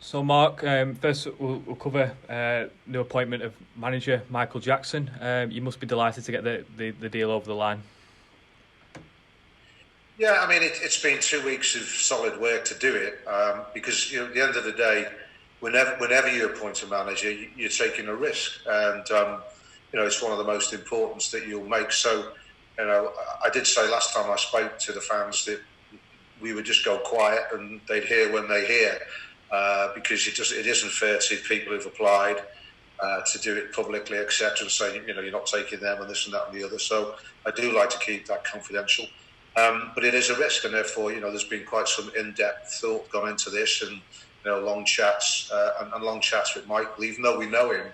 So, Mark, first we'll cover new appointment of manager Michael Jackson. You must be delighted to get the deal over the line. Yeah, I mean, it's been 2 weeks of solid work to do it because, at the end of the day, whenever you appoint a manager, you're taking a risk. And, it's one of the most important that you'll make. So, I did say last time I spoke to the fans that we would just go quiet and they'd hear when they hear. Because it isn't fair to people who've applied to do it publicly, etc., and say, you're not taking them and this and that and the other. So I do like to keep that confidential. But it is a risk, and therefore, there's been quite some in-depth thought gone into this, and long chats and long chats with Michael. Even though we know him,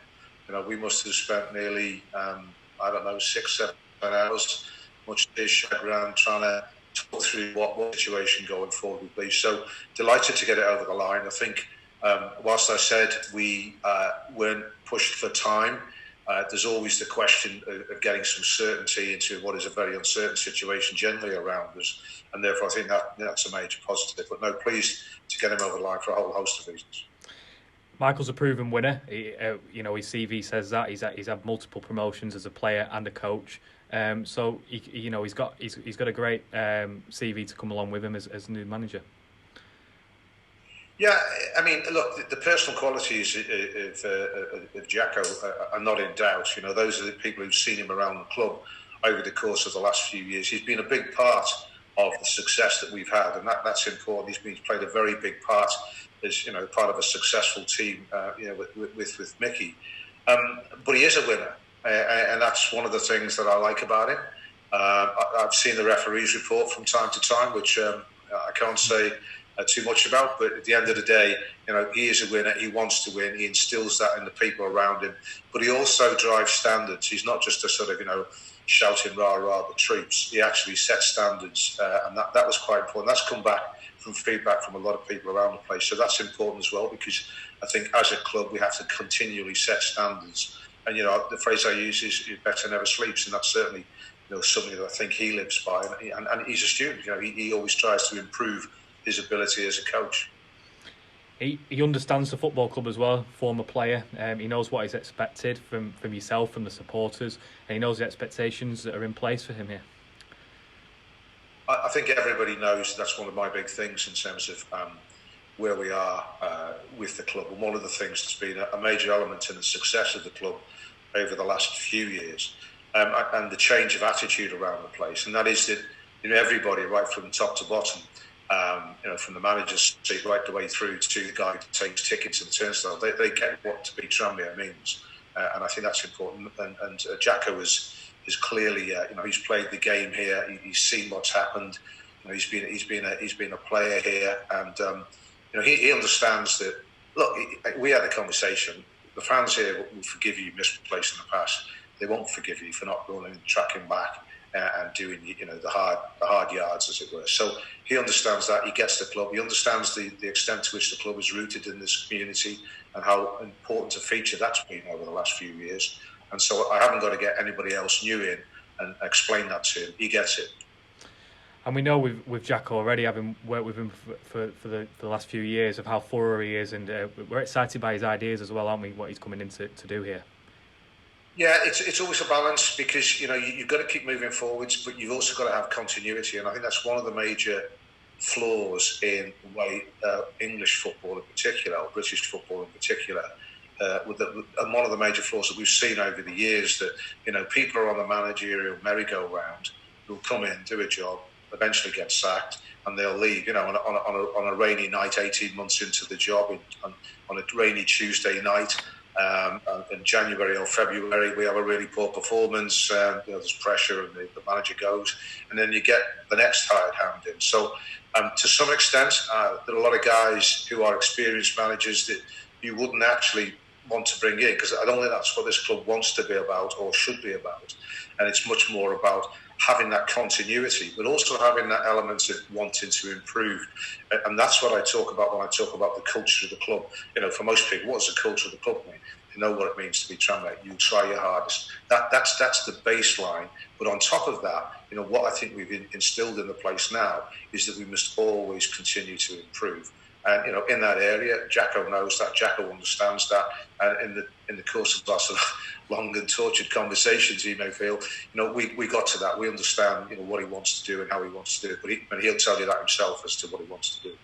we must have spent nearly 6-7 hours, much to his chagrin, trying to talk through what situation going forward would be. So delighted to get it over the line. I think whilst I said we weren't pushed for time, there's always the question of getting some certainty into what is a very uncertain situation generally around us, and therefore I think that's a major positive. But no, pleased to get him over the line for a whole host of reasons. Michael's a proven winner. His CV says that he's had multiple promotions as a player and a coach. So he's got a great CV to come along with him as new manager. Yeah, I mean, look, the personal qualities of Jacko are not in doubt. Those are the people who've seen him around the club over the course of the last few years. He's been a big part of the success that we've had, and that's important. He's played a very big part as part of a successful team, with Mickey. But he is a winner. And that's one of the things that I like about him. I've seen the referees report from time to time, which I can't say too much about. But at the end of the day, he is a winner. He wants to win. He instills that in the people around him. But he also drives standards. He's not just a sort of, shouting rah rah the troops. He actually sets standards, and that was quite important. That's come back from feedback from a lot of people around the place. So that's important as well, because I think as a club we have to continually set standards. And the phrase I use is "better never sleeps," and that's certainly something that I think he lives by. And he's a student. He always tries to improve his ability as a coach. He understands the football club as well, former player. He knows what is expected from yourself, from the supporters, and he knows the expectations that are in place for him here. I think everybody knows that's one of my big things in terms of where we are with the club. And one of the things that's been a major element in the success of the club over the last few years, and the change of attitude around the place. And that is that everybody, right from top to bottom, from the manager's seat right the way through to the guy who takes tickets in the turnstile, they get what to be Tranmere means. And I think that's important. And Jacko is clearly, he's played the game here. He's seen what's happened. He's been a player here, and he understands that. Look, we had a conversation. The fans here will forgive you misplaced in the past. They won't forgive you for not running, tracking back, and doing the hard yards, as it were. So he understands that. He gets the club. He understands the extent to which the club is rooted in this community and how important a feature that's been over the last few years. And so I haven't got to get anybody else new in and explain that to him. He gets it. And we know with Jack already, having worked with him for the last few years, of how thorough he is, and we're excited by his ideas as well, aren't we? What he's coming in to do here. Yeah, it's always a balance, because you've got to keep moving forwards, but you've also got to have continuity, and I think that's one of the major flaws in the way English football in particular, or British football in particular. And one of the major flaws that we've seen over the years, that people are on the managerial merry-go-round, who'll come in, do a job, eventually get sacked, and they'll leave. On a rainy night, 18 months into the job, on a rainy Tuesday night, in January or February, we have a really poor performance. There's pressure, and the manager goes, and then you get the next hired hand in. So, to some extent, there are a lot of guys who are experienced managers that you wouldn't actually want to bring in, because I don't think that's what this club wants to be about or should be about. And it's much more about having that continuity, but also having that element of wanting to improve. And that's what I talk about when I talk about the culture of the club. For most people, what does the culture of the club mean? You know what it means to be Tranmere. You try your hardest. That's the baseline. But on top of that, what I think we've instilled in the place now is that we must always continue to improve. And in that area, Jacko knows that. Jacko understands that. And in the course of our sort of long and tortured conversations, he may feel, we got to that. We understand, what he wants to do and how he wants to do it. But he'll tell you that himself as to what he wants to do.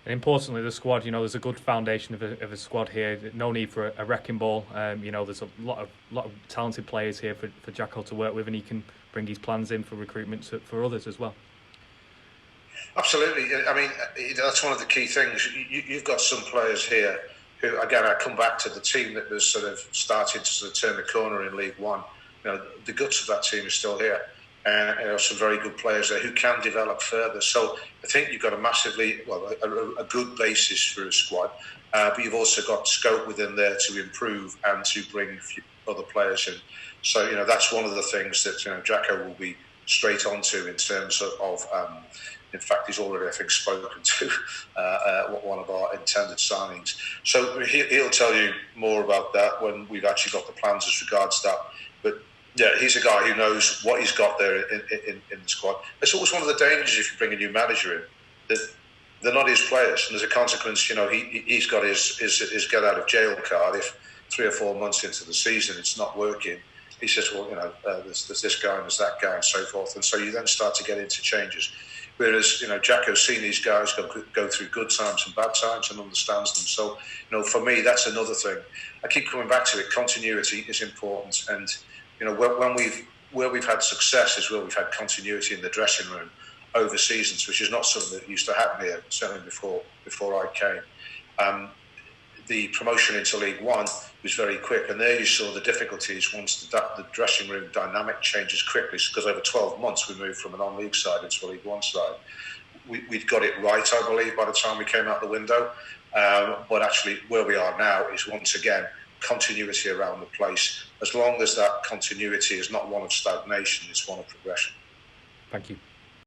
And importantly, the squad, there's a good foundation of a squad here. No need for a wrecking ball. There's a lot of talented players here for Jacko to work with, and he can bring his plans in for recruitment for others as well. Absolutely. I mean, that's one of the key things. You've got some players here who, again, I come back to the team that was sort of started to sort of turn the corner in League One. The guts of that team is still here. And some very good players there who can develop further. So I think you've got a good basis for a squad, but you've also got scope within there to improve and to bring other players in. So that's one of the things that Jacko will be straight onto in terms of in fact, he's already, I think, spoken to one of our intended signings. So he'll tell you more about that when we've actually got the plans as regards that. But yeah, he's a guy who knows what he's got there in the squad. It's always one of the dangers if you bring a new manager in, that they're not his players. And as a consequence, he's got his get out of jail card. If 3 or 4 months into the season it's not working, he says, well, there's this guy and there's that guy and so forth. And so you then start to get into changes. Whereas, Jacko's seen these guys go through good times and bad times and understands them. So, for me, that's another thing. I keep coming back to it. Continuity is important. And, where we've had success is where we've had continuity in the dressing room over seasons, which is not something that used to happen here, certainly before I came. The promotion into League One was very quick, and there you saw the difficulties once the dressing room dynamic changes quickly, because over 12 months we moved from a non-league side into a League One side. We'd got it right, I believe, by the time we came out the window, but actually where we are now is, once again, continuity around the place. As long as that continuity is not one of stagnation, it's one of progression. Thank you.